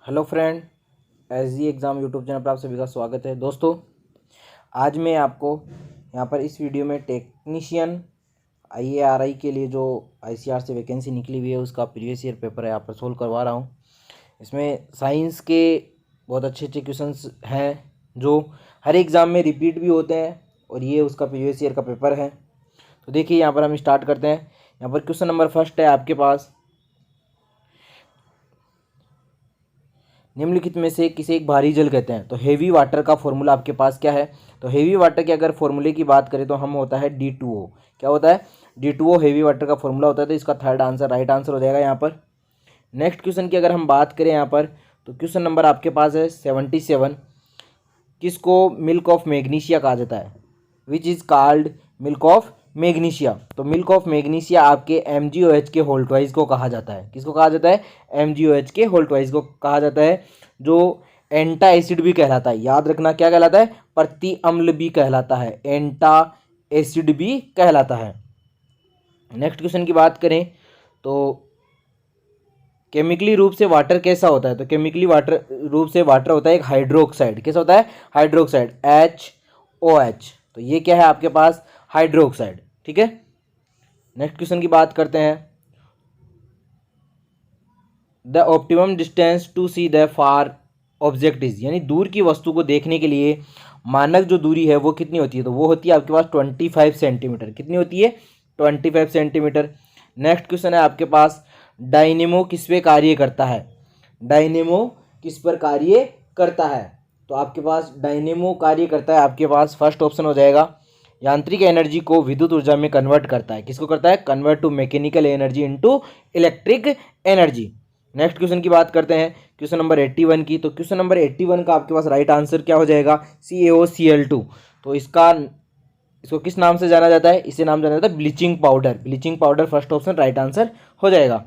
Hello friend, SG exam YouTube channel पर आप सभी का स्वागत है। दोस्तों, आज मैं आपको यहाँ पर इस वीडियो में टेक्नीशियन आईएआरआई के लिए जो आईसीआर से वैकेंसी निकली हुई है उसका प्रीवियस ईयर पेपर है यहाँ पर सोल्व करवा रहा हूँ। इसमें साइंस के बहुत अच्छे अच्छे क्वेश्चंस हैं जो हर एग्ज़ाम में रिपीट भी होते हैं और ये उसका प्रीवियस ईयर का पेपर है। तो देखिए, यहाँ पर हम स्टार्ट करते हैं। यहाँ पर क्वेश्चन नंबर फर्स्ट है आपके पास, निम्नलिखित में से किसे एक भारी जल कहते हैं। तो हेवी वाटर का फॉर्मूला आपके पास क्या है? तो हेवी वाटर के अगर फॉर्मूले की बात करें तो हम होता है D2O। क्या होता है? D2O हेवी वाटर का फॉर्मूला होता है। तो इसका थर्ड आंसर राइट आंसर हो जाएगा यहाँ पर। नेक्स्ट क्वेश्चन की अगर हम बात करें यहाँ पर, तो क्वेश्चन नंबर आपके पास है 77। किसको मिल्क ऑफ मैग्नीशिया कहा जाता है? Which is called milk of magnesia. तो मिल्क ऑफ मैग्नीशिया आपके MgOH के होल्ट वाइज को कहा जाता है। किसको कहा जाता है? MgOH के होल्ट वाइज को कहा जाता है, जो एंटा एसिड भी कहलाता है। याद रखना, क्या कहलाता है? प्रति अम्ल भी कहलाता है, एंटा एसिड भी कहलाता है। नेक्स्ट क्वेश्चन की बात करें तो केमिकली रूप से वाटर कैसा होता है? तो केमिकली वाटर रूप से वाटर होता है एक हाइड्रोक्साइड। कैसा होता है? Hydroxide, HOH। तो ये क्या है आपके पास? हाइड्रोक्साइड। ठीक है। नेक्स्ट क्वेश्चन की बात करते हैं। The optimum distance to see the far object is, यानी दूर की वस्तु को देखने के लिए मानक जो दूरी है वो कितनी होती है? तो वो होती है आपके पास 25 सेंटीमीटर। कितनी होती है? 25 सेंटीमीटर। नेक्स्ट क्वेश्चन है आपके पास, डायनेमो किस पे कार्य करता है? डायनेमो किस पर कार्य करता है? तो आपके पास डायनेमो कार्य करता है, आपके पास फर्स्ट ऑप्शन हो जाएगा, यांत्रिक एनर्जी को विद्युत ऊर्जा में कन्वर्ट करता है। किसको करता है? Convert to mechanical energy into electric energy. Next question की बात करते हैं, क्वेश्चन नंबर 81 की। तो क्वेश्चन नंबर 81 का आपके पास राइट आंसर क्या हो जाएगा? CaOCl2। तो इसको किस नाम से जाना जाता है? इसे नाम जाना जाता है bleaching powder. Bleaching powder first option right answer हो जाएगा।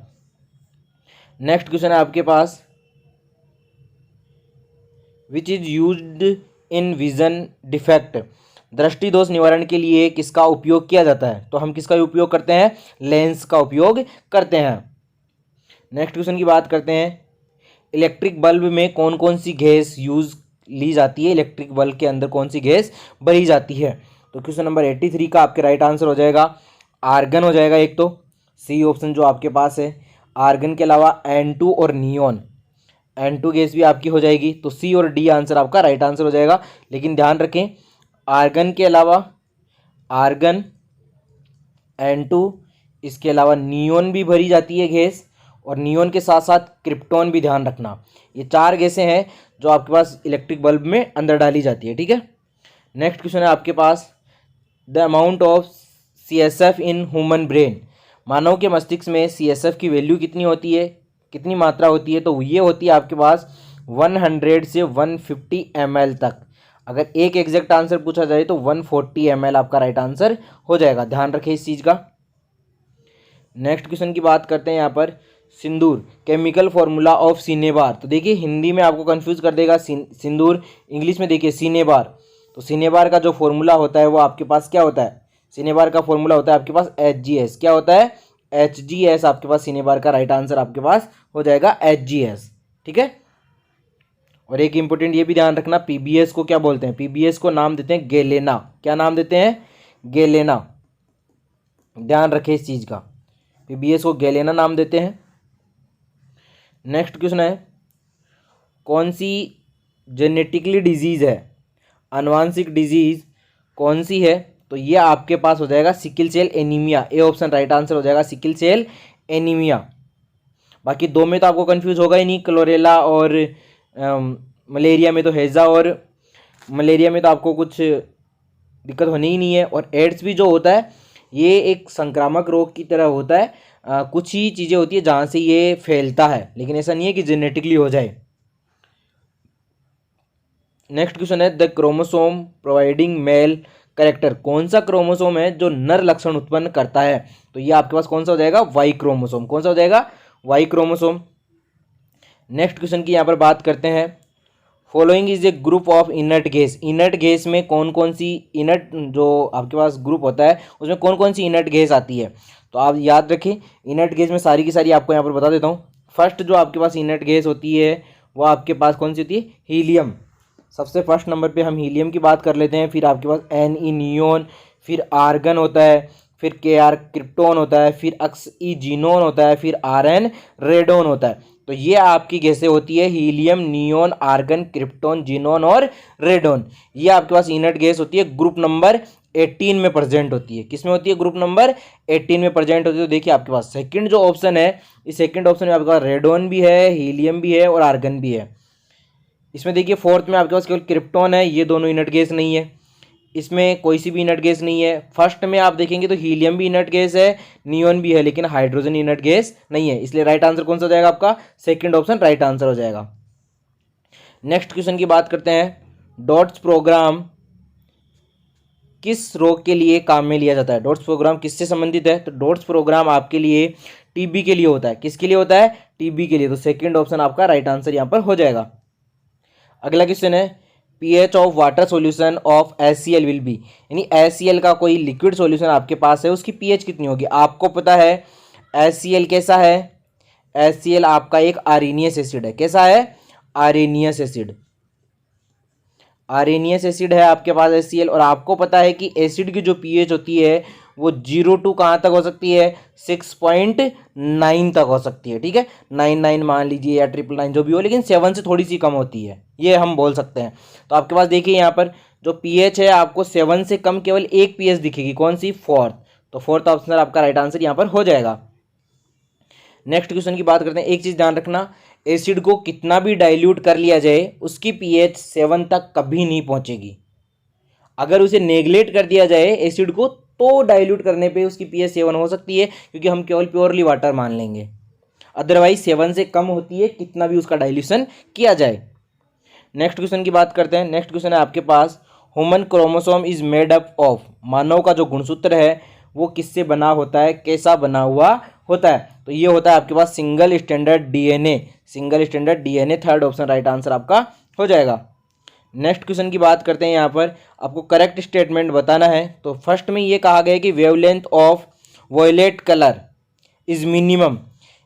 नेक्स्ट क्वेश्चन है आपके पास, which is used in vision defect. दृष्टि दोष निवारण के लिए किसका उपयोग किया जाता है? तो हम किसका उपयोग करते हैं? लेंस का उपयोग करते हैं। नेक्स्ट क्वेश्चन की बात करते हैं, इलेक्ट्रिक बल्ब में कौन कौन सी गैस यूज ली जाती है? इलेक्ट्रिक बल्ब के अंदर कौन सी गैस भरी जाती है? तो क्वेश्चन नंबर 83 का आपके राइट आंसर हो जाएगा आर्गन हो जाएगा। एक तो सी ऑप्शन जो आपके पास है। आर्गन के अलावा N2 और नियोन, N2 गैस भी आपकी हो जाएगी। तो सी और डी आंसर आपका राइट आंसर हो जाएगा। लेकिन ध्यान रखें, आर्गन के अलावा आर्गन, N2, इसके अलावा नियोन भी भरी जाती है गैस, और नियोन के साथ साथ क्रिप्टॉन भी ध्यान रखना। ये चार गैसें हैं जो आपके पास इलेक्ट्रिक बल्ब में अंदर डाली जाती है। ठीक है। नेक्स्ट क्वेश्चन है आपके पास, the amount of CSF in human brain. मानव के मस्तिष्क में CSF की वैल्यू कितनी होती है? कितनी मात्रा होती है? तो ये होती है आपके पास 100 से 150 ml तक। अगर एक एग्जैक्ट आंसर पूछा जाए तो 140 ml आपका राइट आंसर हो जाएगा। ध्यान रखें इस चीज़ का। नेक्स्ट क्वेश्चन की बात करते हैं यहाँ पर, सिंदूर केमिकल फॉर्मूला ऑफ सिनेबार। तो देखिए, हिंदी में आपको कंफ्यूज कर देगा सिंदूर, इंग्लिश में देखिए सिनेबार। तो सिनेबार का जो फॉर्मूला होता है वो आपके पास क्या होता है? सिनेबार का फॉर्मूला होता है आपके पास HGS। क्या होता है? HGS आपके पास सिनेबार का राइट आंसर आपके पास हो जाएगा HGS। ठीक है। और एक इंपॉर्टेंट ये भी ध्यान रखना, PBS को क्या बोलते हैं? PBS को नाम देते हैं गेलेना। क्या नाम देते हैं? गेलेना। ध्यान रखें इस चीज़ का, PBS को गेलेना नाम देते हैं। नेक्स्ट क्वेश्चन है, कौन सी जेनेटिकली डिजीज़ है, आनुवांशिक डिजीज़ कौन सी है? तो ये आपके पास हो जाएगा sickle cell anaemia. A option right answer हो जाएगा, सिकिल सेल एनीमिया। बाकी दो में तो आपको कंफ्यूज होगा ही नहीं, क्लोरेला और मलेरिया में तो हैज़ा और मलेरिया में तो आपको कुछ दिक्कत होनी ही नहीं है। और एड्स भी जो होता है ये एक संक्रामक रोग की तरह होता है। कुछ ही चीज़ें होती है जहाँ से ये फैलता है, लेकिन ऐसा नहीं है कि जेनेटिकली हो जाए। नेक्स्ट क्वेश्चन है, the chromosome providing male character. कौन सा क्रोमोसोम है जो नर लक्षण उत्पन्न करता है? तो ये आपके पास कौन सा हो जाएगा? Y chromosome. कौन सा हो जाएगा? Y chromosome. नेक्स्ट क्वेश्चन की यहाँ पर बात करते हैं, following is a group of inert gas. Inert gas में कौन कौन सी इनर्ट जो आपके पास ग्रुप होता है उसमें कौन कौन सी इनर्ट गैस आती है? तो आप याद रखें, इनर्ट गैस में सारी की सारी आपको यहाँ पर बता देता हूँ। फर्स्ट जो आपके पास इनर्ट गैस होती है वो आपके पास कौन सी होती है, हीलियम। सबसे फर्स्ट नंबर पे हम हीलियम की बात कर लेते हैं। फिर आपके पास Ne नियोन, फिर आर्गन होता है, फिर Kr क्रिप्टोन होता है, फिर Xe जीनोन होता है, फिर Rn रेडोन होता है। तो ये आपकी गैसें होती है helium, neon, argon, krypton, xenon और रेडोन। ये आपके पास इनर्ट गैस होती है, ग्रुप नंबर 18 में प्रेजेंट होती है। किसमें होती है, ग्रुप नंबर 18 में प्रेजेंट होती है। तो देखिए आपके पास सेकंड जो ऑप्शन है, इस सेकंड ऑप्शन में आपके पास रेडोन भी है, हीलियम भी है और आर्गन भी है। इसमें देखिए फोर्थ में आपके पास केवल क्रिप्टॉन है, ये दोनों इनर्ट गैस नहीं है, इसमें कोई सी भी इनर्ट गैस नहीं है। फर्स्ट में आप देखेंगे तो हीलियम भी इनर्ट गैस है, नियोन भी है, लेकिन हाइड्रोजन इनर्ट गैस नहीं है। इसलिए राइट आंसर कौन सा हो जाएगा आपका, सेकंड ऑप्शन राइट आंसर हो जाएगा। नेक्स्ट क्वेश्चन की बात करते हैं, डॉट्स प्रोग्राम किस रोग के लिए काम में लिया जाता है। डॉट्स प्रोग्राम किससे संबंधित है, तो डॉट्स प्रोग्राम आपके लिए टीबी के लिए होता है। किसके लिए होता है, टीबी के लिए। तो सेकंड ऑप्शन आपका राइट आंसर यहां पर हो जाएगा। अगला क्वेश्चन है, pH of water solution of HCl will be, यानी HCl का कोई लिक्विड सॉल्यूशन आपके पास है, उसकी पीएच कितनी होगी। आपको पता है HCl कैसा है, HCl आपका एक आरेनियस एसिड है। कैसा है, आरेनियस एसिड। आरेनियस एसिड है आपके पास HCl, और आपको पता है कि एसिड की जो पीएच होती है वो 0 टू कहाँ तक हो सकती है, 6.9 तक हो सकती है। ठीक है, 99 मान लीजिए या 999 जो भी हो, लेकिन 7 से थोड़ी सी कम होती है, ये हम बोल सकते हैं। तो आपके पास देखिए यहाँ पर जो पीएच है आपको 7 से कम केवल एक पीएच दिखेगी, कौन सी, फोर्थ। तो फोर्थ ऑप्शन आपका राइट आंसर यहाँ पर हो जाएगा। नेक्स्ट क्वेश्चन की बात करते हैं। एक चीज़ ध्यान रखना, एसिड को कितना भी डाइल्यूट कर लिया जाए उसकी पीएच 7 तक कभी नहीं पहुंचेगी। अगर उसे नेग्लेक्ट कर दिया जाए एसिड को, तो डाइल्यूट करने पे उसकी पीएच 7 हो सकती है, क्योंकि हम केवल प्योरली वाटर मान लेंगे। अदरवाइज 7 से कम होती है कितना भी उसका डाइल्यूशन किया जाए। नेक्स्ट क्वेश्चन की बात करते हैं। नेक्स्ट क्वेश्चन है आपके पास, human chromosome is made up of, मानव का जो गुणसूत्र है वो किससे बना होता है, कैसा बना हुआ होता है। तो ये होता है आपके पास single standard DNA, single standard DNA. Third option right answer आपका हो जाएगा। नेक्स्ट क्वेश्चन की बात करते हैं। यहाँ पर आपको करेक्ट स्टेटमेंट बताना है। तो फर्स्ट में ये कहा गया है कि wavelength of violet colour is minimum,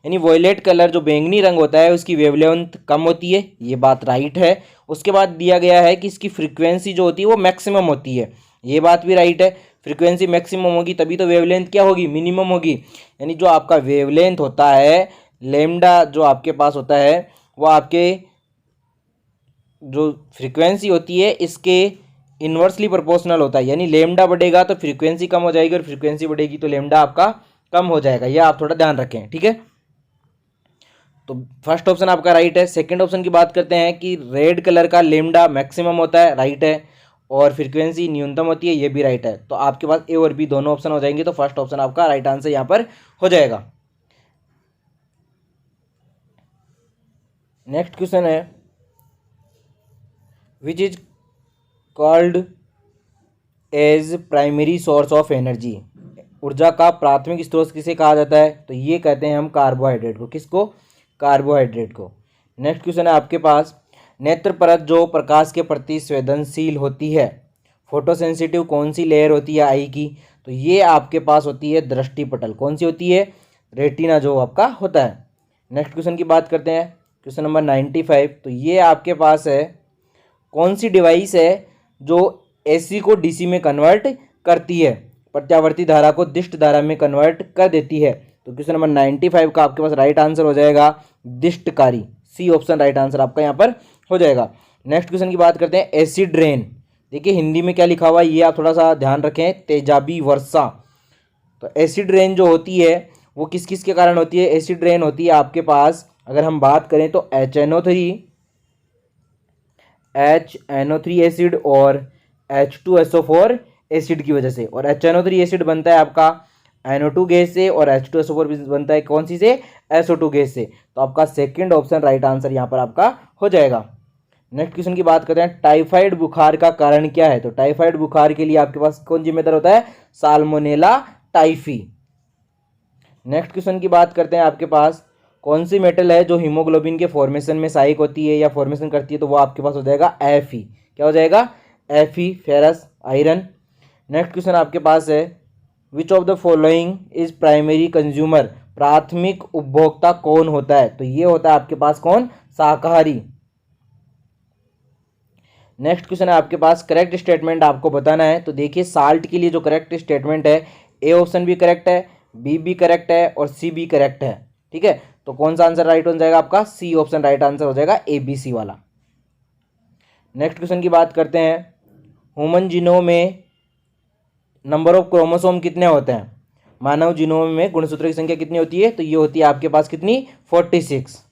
यानी वॉयलेट कलर जो बैंगनी रंग होता है उसकी वेवलेंथ कम होती है, ये बात राइट है। उसके बाद दिया गया है कि इसकी फ्रीक्वेंसी जो होती है वो मैक्सिमम होती है, ये बात भी राइट है। फ्रीक्वेंसी मैक्सिमम होगी तभी तो वेवलेंथ क्या होगी, मिनिमम होगी। यानी जो आपका वेवलेंथ होता है, लेमडा जो आपके पास होता है, वो आपके जो फ्रीक्वेंसी होती है इसके इन्वर्सली प्रोपोर्शनल होता है। यानी लेमडा बढ़ेगा तो फ्रीक्वेंसी कम हो जाएगी, और फ्रीक्वेंसी बढ़ेगी तो लेमडा आपका कम हो जाएगा। यह आप थोड़ा ध्यान रखें, ठीक है। तो फर्स्ट ऑप्शन आपका राइट है। सेकंड ऑप्शन की बात करते हैं कि रेड कलर का लेमडा मैक्सिमम होता है, राइट है, और फ्रीक्वेंसी न्यूनतम होती है, ये भी राइट है। तो आपके पास ए और बी दोनों ऑप्शन हो जाएंगे। तो फर्स्ट ऑप्शन आपका राइट आंसर यहाँ पर हो जाएगा। नेक्स्ट क्वेश्चन है, which is called as primary source of energy, ऊर्जा का प्राथमिक स्रोत किसे कहा जाता है। तो ये कहते हैं हम कार्बोहाइड्रेट को। किसको, कार्बोहाइड्रेट को। नेक्स्ट क्वेश्चन है आपके पास, नेत्र परत जो प्रकाश के प्रति संवेदनशील होती है, फोटोसेंसिटिव कौन सी लेयर होती है आई की। तो ये आपके पास होती है दृष्टिपटल। कौन सी होती है, रेटिना जो आपका होता है। नेक्स्ट क्वेश्चन की बात करते हैं, क्वेश्चन नंबर 95। तो ये आपके पास है, कौन सी डिवाइस है जो एसी को डीसी में कन्वर्ट करती है, प्रत्यावर्ती धारा को दिष्ट धारा में कन्वर्ट कर देती है। तो क्वेश्चन नंबर 95 का आपके पास राइट आंसर हो जाएगा दिष्टकारी, सी ऑप्शन राइट आंसर आपका यहाँ पर हो जाएगा। नेक्स्ट क्वेश्चन की बात करते हैं, एसिड रेन। देखिए हिंदी में क्या लिखा हुआ है ये आप थोड़ा सा ध्यान रखें, तेजाबी वर्षा। तो एसिड रेन जो होती है वो किस किस के कारण होती है। एसिड रेन होती है आपके पास, अगर हम बात करें तो HNO3 एसिड और H2SO4 एसिड की वजह से। और HNO3 एसिड बनता है आपका NO2 गैस से, और H2SO4 बनता है कौन सी से, SO2 गैस से। तो आपका सेकंड ऑप्शन राइट आंसर यहाँ पर आपका हो जाएगा। नेक्स्ट क्वेश्चन की बात करते हैं, टाइफाइड बुखार का कारण क्या है। तो टाइफाइड बुखार के लिए आपके पास कौन जिम्मेदार होता है, साल्मोनेला टाइफी। नेक्स्ट क्वेश्चन की बात करते हैं आपके पास, कौन सी मेटल है जो हीमोग्लोबिन के फॉर्मेशन में सहायक होती है या फॉर्मेशन करती है। तो वो आपके पास हो जाएगा Fe। क्या हो जाएगा, Fe, ferrous, iron. Next question आपके पास है, which of the following is primary consumer, प्राथमिक उपभोक्ता कौन होता है। तो ये होता है आपके पास कौन, शाकाहारी। नेक्स्ट क्वेश्चन है आपके पास, करेक्ट स्टेटमेंट आपको बताना है। तो देखिए साल्ट के लिए जो करेक्ट स्टेटमेंट है, ए ऑप्शन भी करेक्ट है, बी भी करेक्ट है और सी भी करेक्ट है। ठीक है, तो कौन सा आंसर राइट हो जाएगा आपका, सी ऑप्शन राइट आंसर हो जाएगा, ए बी सी वाला। नेक्स्ट क्वेश्चन की बात करते हैं, ह्यूमन जीनोम में नंबर ऑफ क्रोमोसोम कितने होते हैं। मानव जीनोम में गुणसूत्र की संख्या कितनी होती है, तो ये होती है आपके पास कितनी, 46।